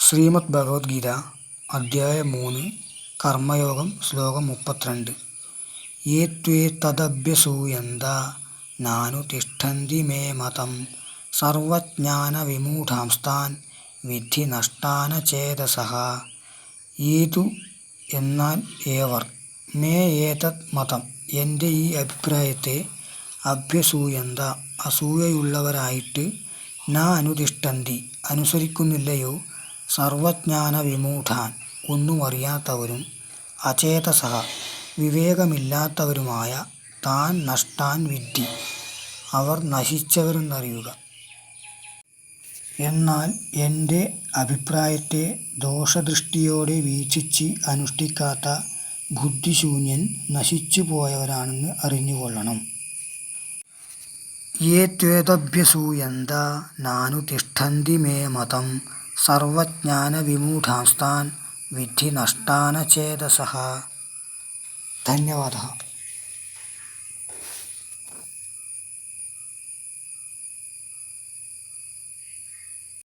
ശ്രീമദ് ഭഗവത്ഗീത അധ്യായം 3 കർമ്മയോഗം ശ്ലോകം 32. യേ ത്വേതദഭ്യസൂയന്ത നാനുതിഷ്ഠന്തി മേ മതം സർവജ്ഞാനവിമൂഢാംസ്താൻ വിദ്ധി നഷ്ടാന ചേതസഃ. ഏതു എന്നാൽ ഏവർ, മേ ഏതത് മതം എൻ്റെ ഈ അഭിപ്രായത്തെ, അഭ്യസൂയന്ത അസൂയയുള്ളവരായിട്ട്, ന അനുതിഷ്ഠന്തി അനുസരിക്കുന്നില്ലയോ, സർവജ്ഞാന വിമൂഢാൻ ഒന്നും അറിയാത്തവരും, അചേതസഃ വിവേകമില്ലാത്തവരുമായ താൻ നഷ്ടാൻ വിദ്ധി അവർ നശിച്ചവരെന്നറിയുക. എന്നാൽ എൻ്റെ അഭിപ്രായത്തെ ദോഷദൃഷ്ടിയോടെ വീക്ഷിച്ച് അനുഷ്ഠിക്കാത്ത ബുദ്ധിശൂന്യൻ നശിച്ചു പോയവരാണെന്ന് അറിഞ്ഞുകൊള്ളണം. യേ ത്വേതഭ്യസൂയന്ത നാനുതിഷ്ഠന്തി മേ മതം സർവജ്ഞാനവിമൂഢാംസ്താൻ വിദ്ധി നഷ്ടാന ചേതസഃ. ധന്യവാദः.